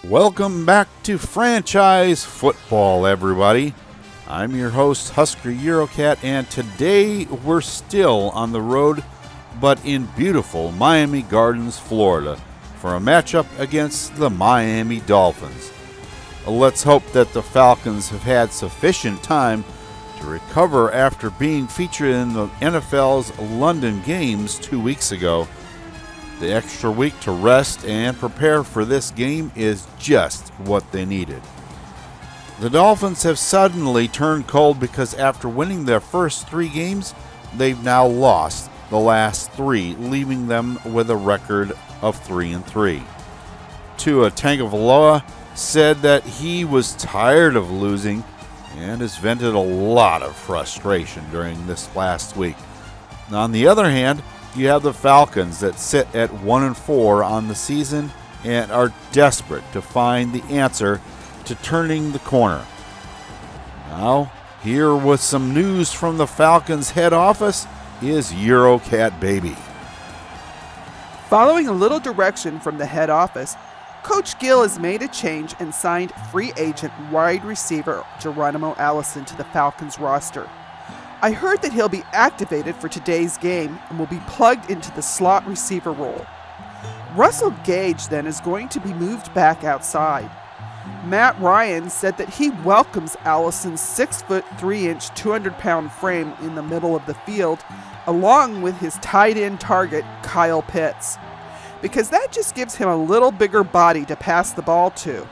Welcome back to Franchise Football, everybody. I'm your host, Husker Eurocat, and today we're still on the road, but in beautiful Miami Gardens, Florida, for a matchup against the Miami Dolphins. Let's hope that the Falcons have had sufficient time to recover after being featured in the NFL's London games 2 weeks ago. The extra week to rest and prepare for this game is just what they needed. The Dolphins have suddenly turned cold because after winning their first 3 games, they've now lost the last 3, leaving them with a record of 3-3. Tua Tagovailoa said that he was tired of losing and has vented a lot of frustration during this last week. On the other hand, you have the Falcons that sit at 1-4 on the season and are desperate to find the answer to turning the corner. Now, here with some news from the Falcons head office is Eurocat Baby. Following a little direction from the head office, Coach Gill has made a change and signed free agent wide receiver Geronimo Allison to the Falcons roster. I heard that he'll be activated for today's game and will be plugged into the slot receiver role. Russell Gage then is going to be moved back outside. Matt Ryan said that he welcomes Allison's 6'3", 200-pound frame in the middle of the field, along with his tight end target, Kyle Pitts, because that just gives him a little bigger body to pass the ball to.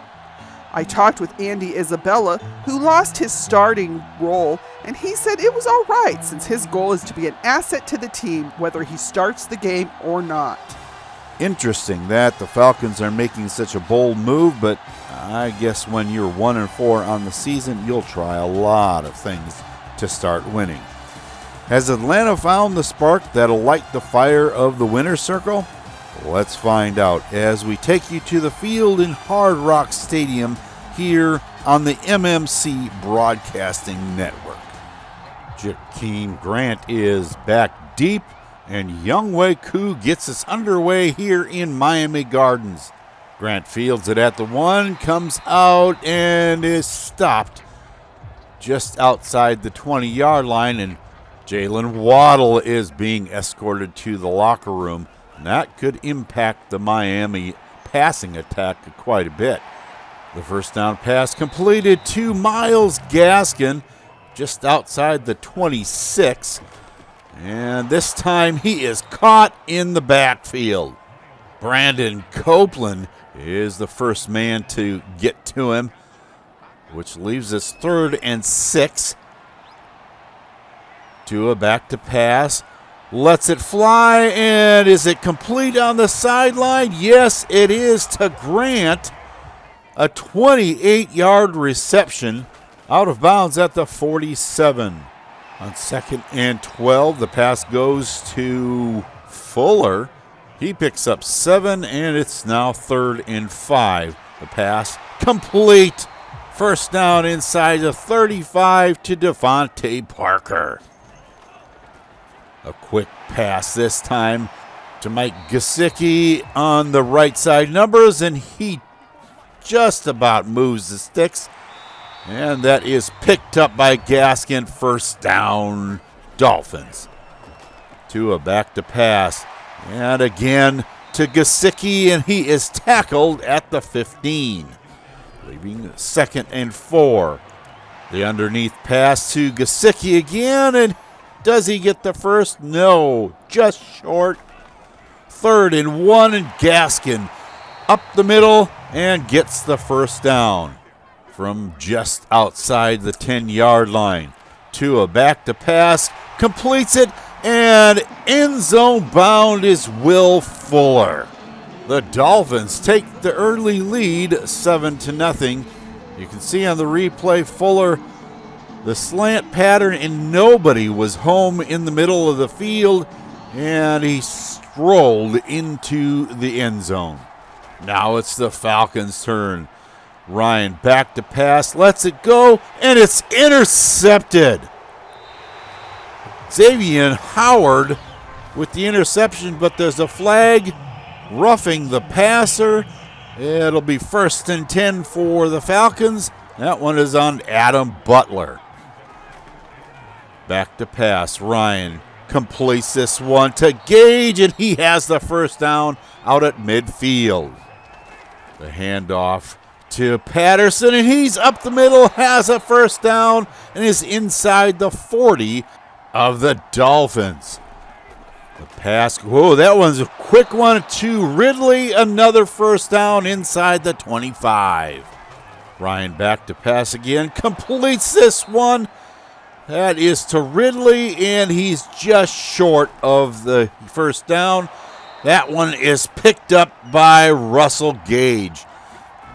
I talked with Andy Isabella, who lost his starting role, and he said it was all right since his goal is to be an asset to the team whether he starts the game or not. Interesting that the Falcons are making such a bold move, but I guess when you're 1-4 on the season, you'll try a lot of things to start winning. Has Atlanta found the spark that'll light the fire of the winner's circle? Let's find out as we take you to the field in Hard Rock Stadium here on the MMC Broadcasting Network. Jakeem Grant is back deep, and Younghoe Koo gets us underway here in Miami Gardens. Grant fields it at the 1, comes out and is stopped just outside the 20-yard line, and Jalen Waddle is being escorted to the locker room. And that could impact the Miami passing attack quite a bit. The first down pass completed to Myles Gaskin just outside the 26. And this time he is caught in the backfield. Brandon Copeland is the first man to get to him, which leaves us 3rd and 6. Tua back to pass. Lets it fly, and is it complete on the sideline? Yes, it is to Grant. A 28-yard reception out of bounds at the 47. On 2nd and 12, the pass goes to Fuller. He picks up 7, and it's now 3rd and 5. The pass complete. First down inside the 35 to Devontae Parker. A quick pass this time to Mike Gesicki on the right side numbers, and he just about moves the sticks. And that is picked up by Gaskin. First down, Dolphins. Tua back to pass. And again to Gesicki, and he is tackled at the 15. Leaving 2nd and 4. The underneath pass to Gesicki again, and does he get the first? No, just short. 3rd and 1, and Gaskin up the middle and gets the first down from just outside the 10-yard line. Tua back to pass, completes it, and end zone bound is Will Fuller. The Dolphins take the early lead 7-0. You can see on the replay Fuller the slant pattern, and nobody was home in the middle of the field, and he strolled into the end zone. Now it's the Falcons' turn. Ryan back to pass, lets it go, and it's intercepted. Xavier Howard with the interception, but there's a flag roughing the passer, It'll be 1st and 10 for the Falcons. That one is on Adam Butler. Back to pass. Ryan completes this one to Gage, and he has the first down out at midfield. The handoff to Patterson, and he's up the middle, has a first down, and is inside the 40 of the Dolphins. The pass, whoa, that one's a quick one to Ridley, another first down inside the 25. Ryan back to pass again, completes this one. That is to Ridley, and he's just short of the first down. That one is picked up by Russell Gage.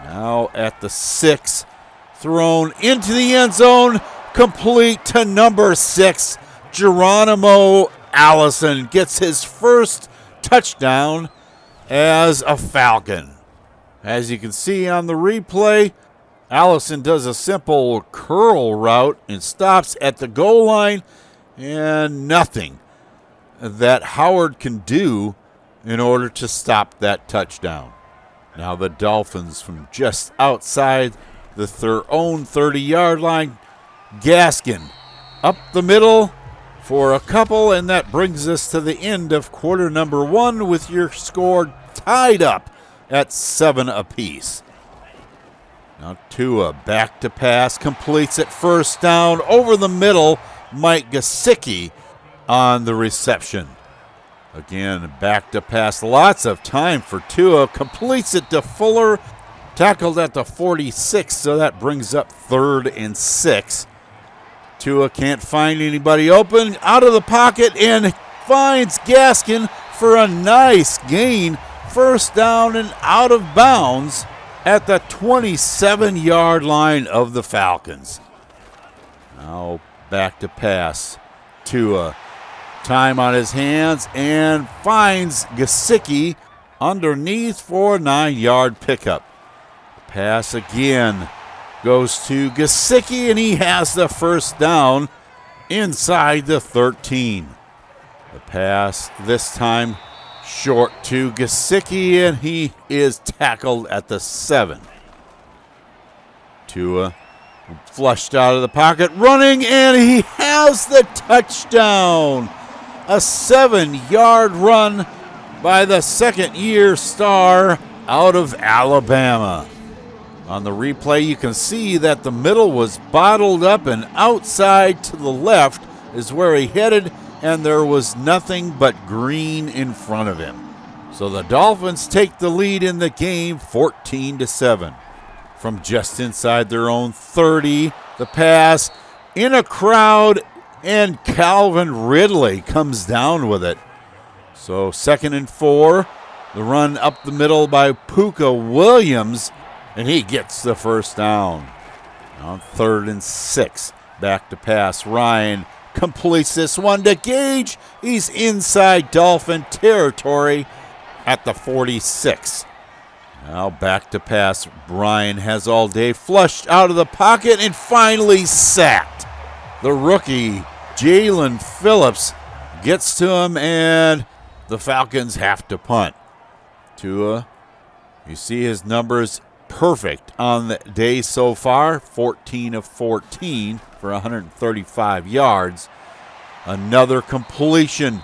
Now at the 6, thrown into the end zone, complete to number 6. Geronimo Allison gets his first touchdown as a Falcon. As you can see on the replay, Allison does a simple curl route and stops at the goal line, and nothing that Howard can do in order to stop that touchdown. Now the Dolphins from just outside their own 30-yard line. Gaskin up the middle for a couple, and that brings us to the end of quarter number 1 with your score tied up at 7 apiece. Now Tua back to pass, completes it first down over the middle. Mike Gesicki on the reception. Again, back to pass, lots of time for Tua, completes it to Fuller, tackled at the 46, so that brings up 3rd and 6. Tua can't find anybody open, out of the pocket, and finds Gaskin for a nice gain, first down and out of bounds at the 27-yard line of the Falcons. Now back to pass, Tua. Time on his hands and finds Gesicki underneath for a 9-yard pickup. Pass again goes to Gesicki, and he has the first down inside the 13. The pass this time short to Gesicki, and he is tackled at the 7. Tua flushed out of the pocket, running, and he has the touchdown. A 7-yard run by the second-year star out of Alabama. On the replay, you can see that the middle was bottled up, and outside to the left is where he headed, and there was nothing but green in front of him. So the Dolphins take the lead in the game 14-7. From just inside their own 30, the pass in a crowd, and Calvin Ridley comes down with it. So 2nd and 4, the run up the middle by Puka Williams, and he gets the first down. On 3rd and 6, back to pass. Ryan completes this one to Gage. He's inside Dolphin territory at the 46. Now back to pass. Brian has all day, flushed out of the pocket, and finally sacked. The rookie, Jalen Phillips, gets to him, and the Falcons have to punt. Tua, you see his numbers perfect on the day so far, 14 of 14 for 135 yards. Another completion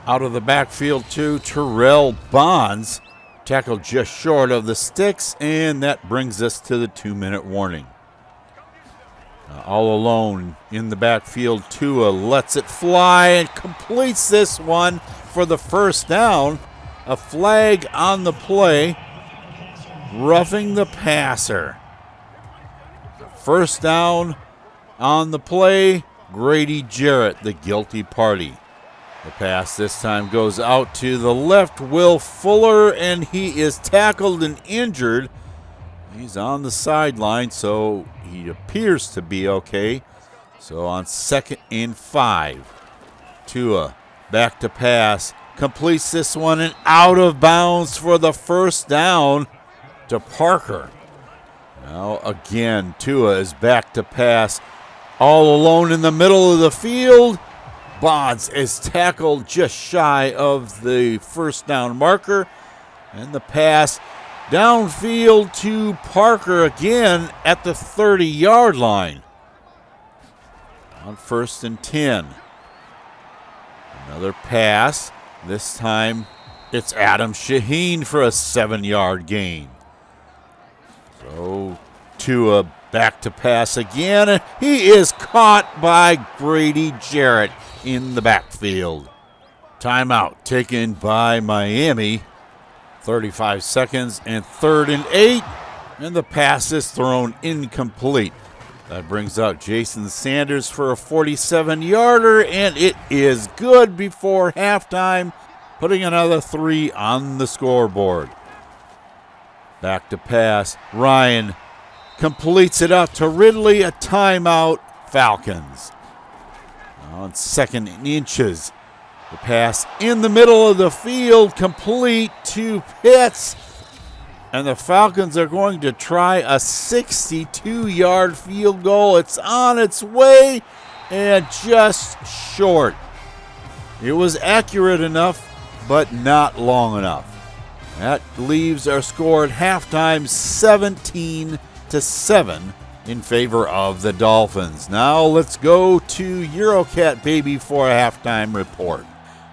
out of the backfield to Terrell Bonds, tackled just short of the sticks, and that brings us to the 2-minute warning. All alone in the backfield, Tua lets it fly and completes this one for the first down. A flag on the play, roughing the passer. First down on the play, Grady Jarrett, the guilty party. The pass this time goes out to the left, Will Fuller, and he is tackled and injured. He's on the sideline, so he appears to be okay. So on 2nd and 5, Tua back to pass, completes this one and out of bounds for the first down to Parker. Now again, Tua is back to pass, all alone in the middle of the field. Bonds is tackled just shy of the first down marker, and the pass Downfield to Parker again at the 30-yard line. On 1st and 10. Another pass. This time it's Adam Shaheen for a 7-yard gain. So Tua back to pass again, and he is caught by Grady Jarrett in the backfield. Timeout taken by Miami. 35 seconds and 3rd and 8, and the pass is thrown incomplete. That brings out Jason Sanders for a 47-yarder, and it is good before halftime, putting another 3 on the scoreboard. Back to pass. Ryan completes it out to Ridley. A timeout, Falcons. On 2nd and inches. The pass in the middle of the field, complete to Pitts. And the Falcons are going to try a 62-yard field goal. It's on its way and just short. It was accurate enough, but not long enough. That leaves our score at halftime 17-7 in favor of the Dolphins. Now let's go to Eurocat Baby for a halftime report.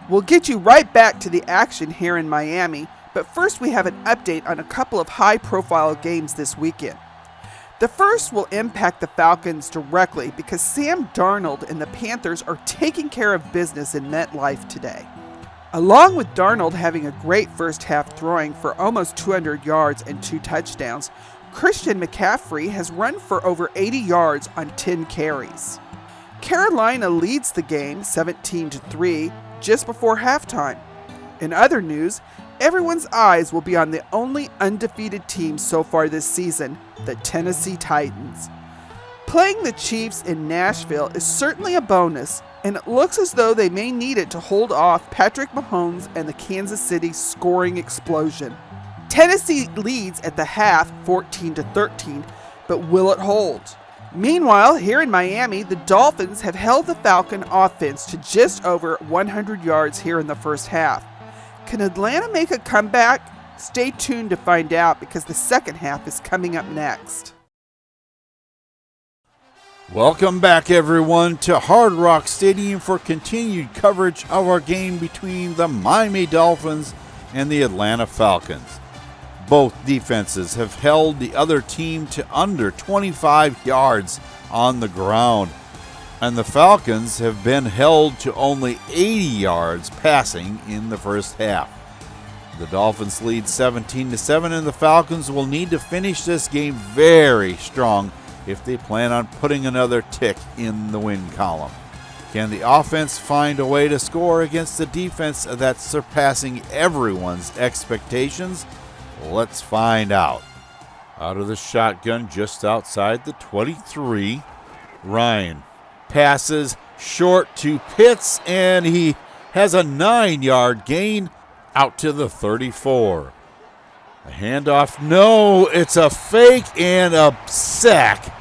We'll get you right back to the action here in Miami, but first we have an update on a couple of high-profile games this weekend. The first will impact the Falcons directly because Sam Darnold and the Panthers are taking care of business in MetLife today. Along with Darnold having a great first half throwing for almost 200 yards and 2 touchdowns, Christian McCaffrey has run for over 80 yards on 10 carries. Carolina leads the game 17-3 just before halftime. In other news, everyone's eyes will be on the only undefeated team so far this season, the Tennessee Titans. Playing the Chiefs in Nashville is certainly a bonus, and it looks as though they may need it to hold off Patrick Mahomes and the Kansas City scoring explosion. Tennessee leads at the half 14-13, but will it hold? Meanwhile, here in Miami, the Dolphins have held the Falcon offense to just over 100 yards here in the first half. Can Atlanta make a comeback? Stay tuned to find out because the second half is coming up next. Welcome back, everyone, to Hard Rock Stadium for continued coverage of our game between the Miami Dolphins and the Atlanta Falcons. Both defenses have held the other team to under 25 yards on the ground, and the Falcons have been held to only 80 yards passing in the first half. The Dolphins lead 17-7, and the Falcons will need to finish this game very strong if they plan on putting another tick in the win column. Can the offense find a way to score against the defense that's surpassing everyone's expectations? Let's find out. Out of the shotgun just outside the 23, Ryan passes short to Pitts, and he has a 9-yard gain out to the 34. A handoff, no, it's a fake and a sack.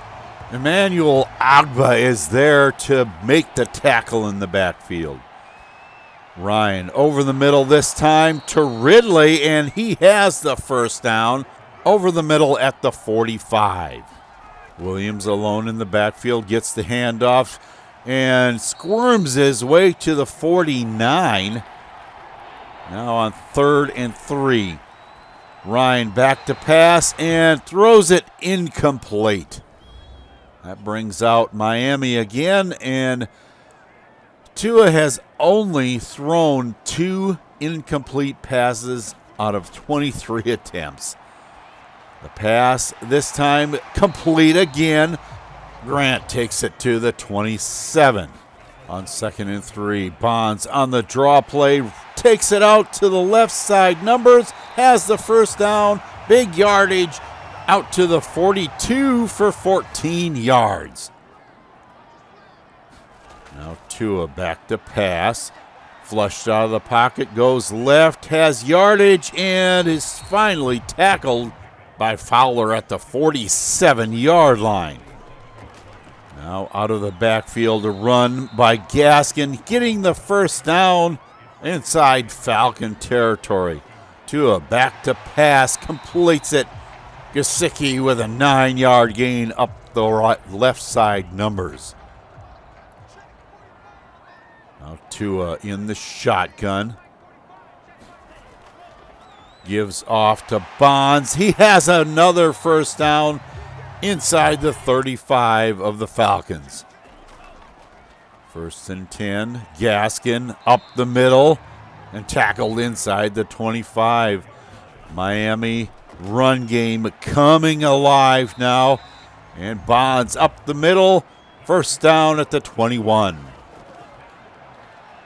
Emmanuel Agba is there to make the tackle in the backfield. Ryan over the middle this time to Ridley, and he has the first down over the middle at the 45. Williams alone in the backfield gets the handoff and squirms his way to the 49. Now on 3rd and 3. Ryan back to pass and throws it incomplete. That brings out Miami again, and Tua has only thrown 2 incomplete passes out of 23 attempts. The pass this time complete again. Grant takes it to the 27. On 2nd and 3, Bonds on the draw play, takes it out to the left side. Numbers has the first down, big yardage, out to the 42 for 14 yards. Now Tua back to pass. Flushed out of the pocket, goes left, has yardage, and is finally tackled by Fowler at the 47-yard line. Now out of the backfield, a run by Gaskin, getting the first down inside Falcon territory. Tua back to pass, completes it. Gesicki with a 9-yard gain up the left side numbers. Now Tua in the shotgun. Gives off to Bonds. He has another first down inside the 35 of the Falcons. 1st and 10. Gaskin up the middle and tackled inside the 25. Miami run game coming alive now. And Bonds up the middle. First down at the 21.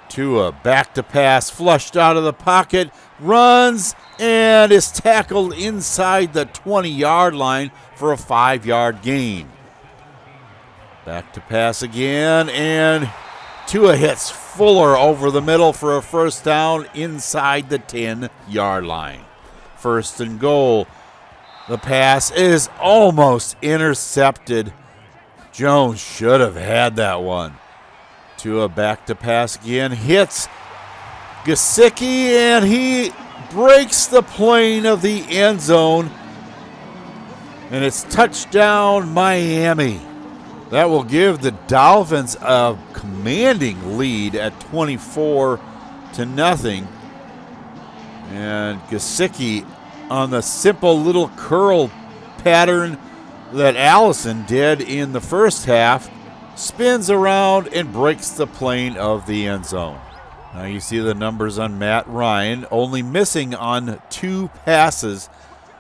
Tua back to pass, flushed out of the pocket, runs, and is tackled inside the 20-yard line for a 5-yard gain. Back to pass again, and Tua hits Fuller over the middle for a first down inside the 10-yard line. 1st and goal. The pass is almost intercepted. Jones should have had that one. Tua back to pass again, hits Gesicki, and he breaks the plane of the end zone, and it's touchdown Miami. That will give the Dolphins a commanding lead at 24-0. And Gesicki on the simple little curl pattern that Allison did in the first half spins around and breaks the plane of the end zone. Now you see the numbers on Matt Ryan, only missing on 2 passes,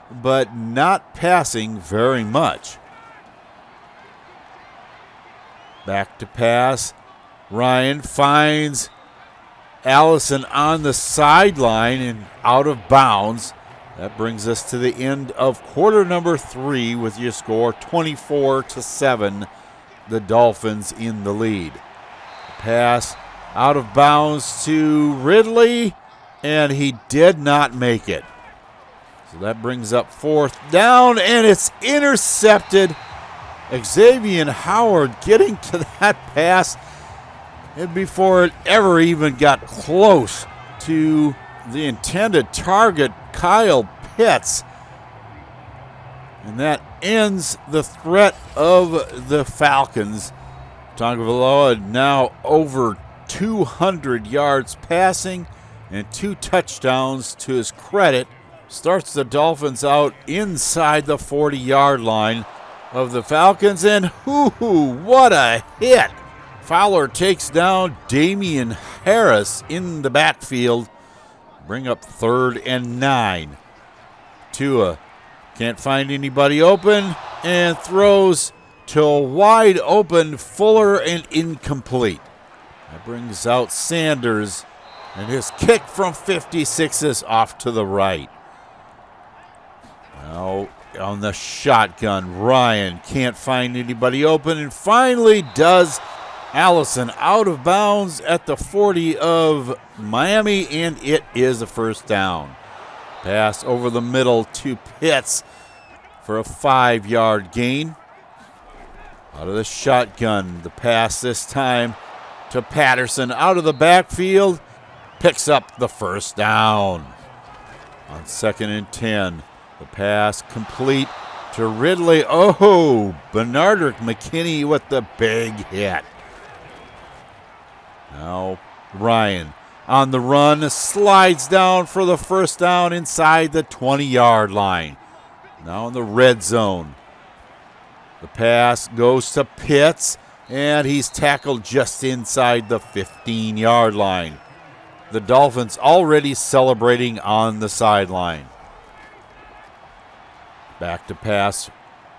but not passing very much. Back to pass. Ryan finds Allison on the sideline and out of bounds. That brings us to the end of quarter number 3 with your score 24-7. The Dolphins in the lead. Pass out of bounds to Ridley, and he did not make it. So that brings up 4th down, and it's intercepted. Xavier Howard getting to that pass, and before it ever even got close to the intended target, Kyle Pitts. And that ends the threat of the Falcons. Tagovailoa now over 200 yards passing and 2 touchdowns to his credit. Starts the Dolphins out inside the 40-yard line of the Falcons. And what a hit! Fowler takes down Damian Harris in the backfield. Bring up 3rd and 9. Tua can't find anybody open and throws to a wide open Fuller and incomplete. That brings out Sanders, and his kick from 56 is off to the right. Now on the shotgun, Ryan can't find anybody open and finally does. Allison out of bounds at the 40 of Miami, and it is a first down. Pass over the middle to Pitts for a 5-yard gain. Out of the shotgun, the pass this time to Patterson out of the backfield. Picks up the first down. On 2nd and 10, the pass complete to Ridley. Bernardrick McKinney with the big hit. Now Ryan on the run, slides down for the first down inside the 20-yard line. Now in the red zone. The pass goes to Pitts, and he's tackled just inside the 15-yard line. The Dolphins already celebrating on the sideline. Back to pass.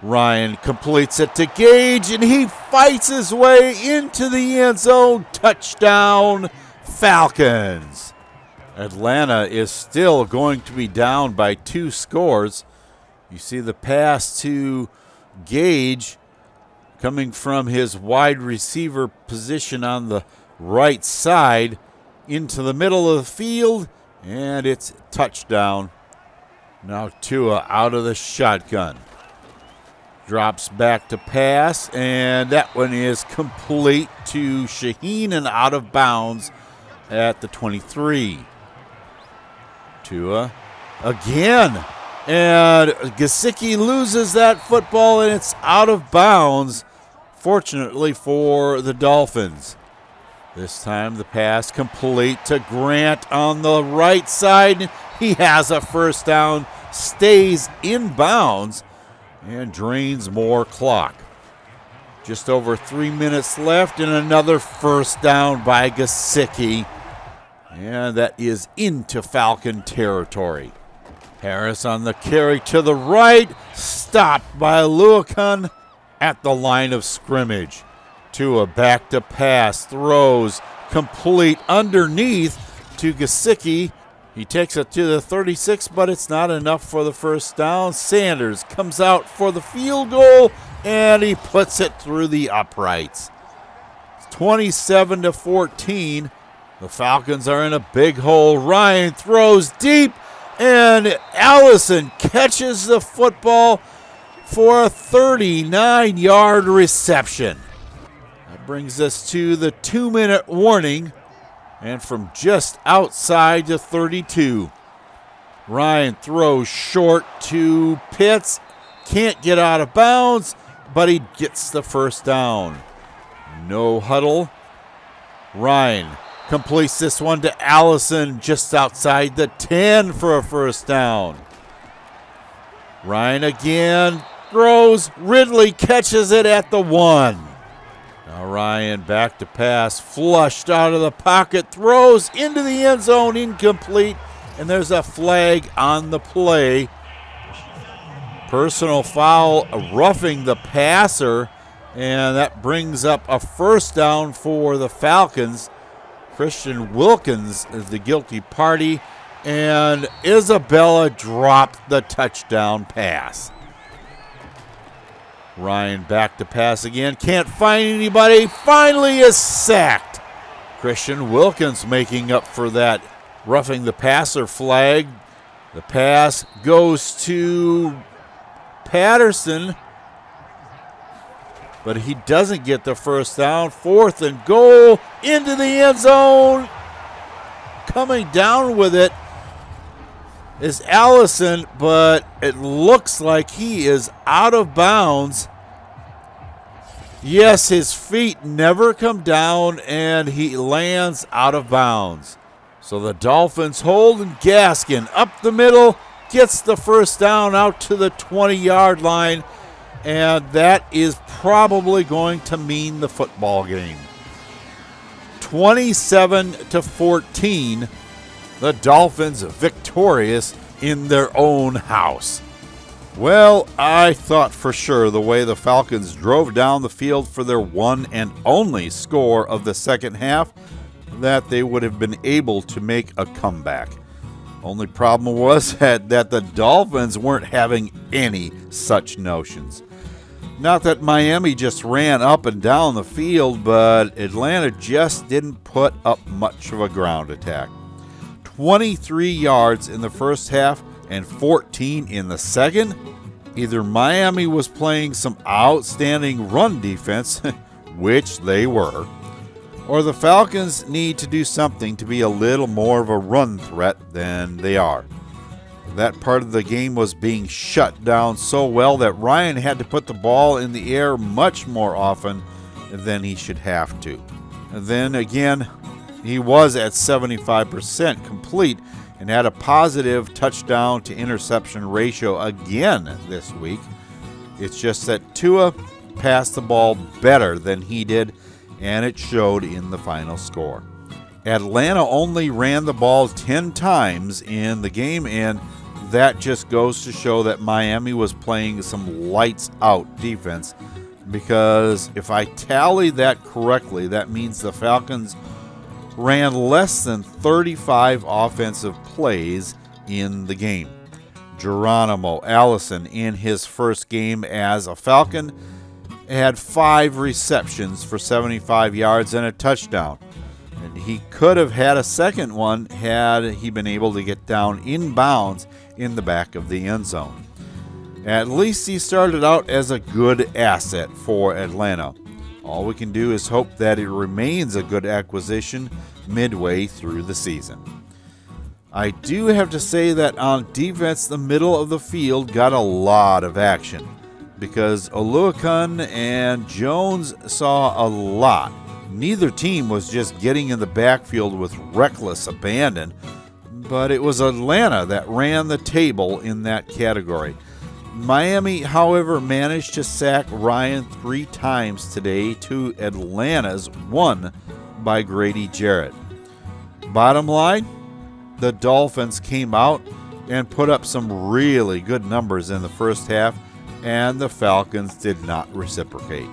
Ryan completes it to Gage, and he fights his way into the end zone. Touchdown, Falcons. Atlanta is still going to be down by 2 scores. You see the pass to Gage coming from his wide receiver position on the right side into the middle of the field, and it's touchdown. Now Tua out of the shotgun. Drops back to pass, and that one is complete to Shaheen and out of bounds at the 23. Tua again. And Gesicki loses that football, and it's out of bounds, fortunately for the Dolphins. This time the pass complete to Grant on the right side. He has a first down, stays in bounds, and drains more clock. Just over 3 minutes left, and another first down by Gesicki. And that is into Falcon territory. Harris on the carry to the right, stopped by Luakan at the line of scrimmage. Tua back to pass, throws complete underneath to Gesicki. He takes it to the 36, but it's not enough for the first down. Sanders comes out for the field goal, and he puts it through the uprights. 27-14. The Falcons are in a big hole. Ryan throws deep, and Allison catches the football for a 39-yard reception. That brings us to the 2-minute warning, and from just outside the 32. Ryan throws short to Pitts. Can't get out of bounds, but he gets the first down. No huddle. Ryan completes this one to Allison just outside the 10 for a first down. Ryan again throws. Ridley catches it at the 1. Now Ryan back to pass, flushed out of the pocket, throws into the end zone, incomplete, and there's a flag on the play. Personal foul, roughing the passer, and that brings up a first down for the Falcons. Christian Wilkins is the guilty party, and Isabella dropped the touchdown pass. Ryan back to pass again, can't find anybody, finally is sacked. Christian Wilkins making up for that roughing the passer flag. The pass goes to Patterson, but he doesn't get the first down. 4th and goal into the end zone. Coming down with it is Allison, but it looks like he is out of bounds. Yes, his feet never come down, and he lands out of bounds. So the Dolphins hold, and Gaskin up the middle gets the first down out to the 20-yard line, and that is probably going to mean the football game. 27-14, the Dolphins victorious in their own house. Well, I thought for sure the way the Falcons drove down the field for their one and only score of the second half that they would have been able to make a comeback. Only problem was that the Dolphins weren't having any such notions. Not that Miami just ran up and down the field, but Atlanta just didn't put up much of a ground attack. 23 yards in the first half and 14 in the second. Either Miami was playing some outstanding run defense, which they were, or the Falcons need to do something to be a little more of a run threat than they are. That part of the game was being shut down so well that Ryan had to put the ball in the air much more often than he should have to. And then again, he was at 75% complete and had a positive touchdown to interception ratio again this week. It's just that Tua passed the ball better than he did, and it showed in the final score. Atlanta only ran the ball 10 times in the game, and that just goes to show that Miami was playing some lights-out defense, because if I tally that correctly, that means the Falcons ran less than 35 offensive plays in the game. Geronimo Allison, in his first game as a Falcon, had 5 receptions for 75 yards and a touchdown. And he could have had a second one had he been able to get down in bounds in the back of the end zone. At least he started out as a good asset for Atlanta. All we can do is hope that it remains a good acquisition midway through the season. I do have to say that on defense, the middle of the field got a lot of action because Oluokun and Jones saw a lot. Neither team was just getting in the backfield with reckless abandon, but it was Atlanta that ran the table in that category. Miami, however, managed to sack Ryan 3 times today to Atlanta's 1 by Grady Jarrett. Bottom line, the Dolphins came out and put up some really good numbers in the first half, and the Falcons did not reciprocate.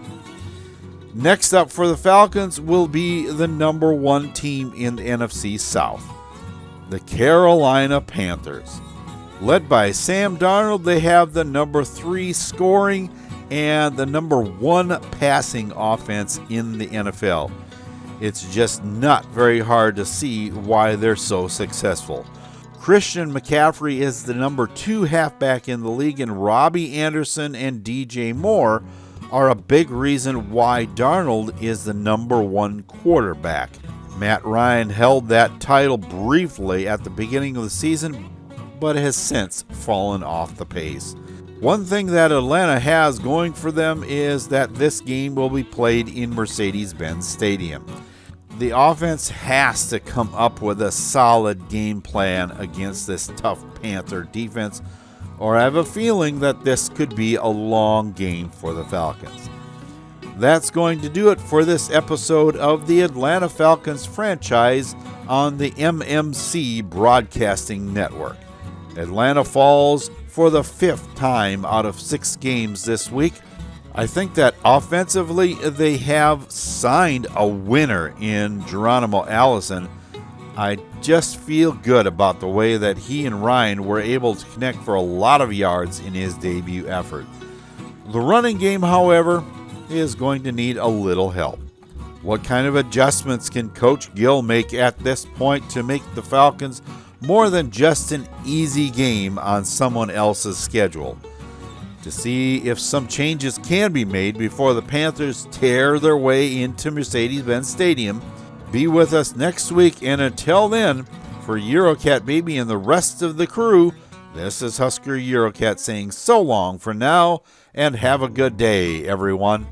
Next up for the Falcons will be the number 1 team in the NFC South, the Carolina Panthers. Led by Sam Darnold, they have the number 3 scoring and the number 1 passing offense in the NFL. It's just not very hard to see why they're so successful. Christian McCaffrey is the number 2 halfback in the league, and Robbie Anderson and DJ Moore are a big reason why Darnold is the number 1 quarterback. Matt Ryan held that title briefly at the beginning of the season, but has since fallen off the pace. One thing that Atlanta has going for them is that this game will be played in Mercedes-Benz Stadium. The offense has to come up with a solid game plan against this tough Panther defense, or I have a feeling that this could be a long game for the Falcons. That's going to do it for this episode of the Atlanta Falcons franchise on the MMC Broadcasting Network. Atlanta falls for the 5th time out of 6 games this week. I think that offensively they have signed a winner in Geronimo Allison. I just feel good about the way that he and Ryan were able to connect for a lot of yards in his debut effort. The running game, however, is going to need a little help. What kind of adjustments can Coach Gill make at this point to make the Falcons more than just an easy game on someone else's schedule? To see if some changes can be made before the Panthers tear their way into Mercedes-Benz Stadium. Be with us next week, and until then, for Eurocat Baby and the rest of the crew, this is Husker Eurocat saying so long for now, and have a good day, everyone.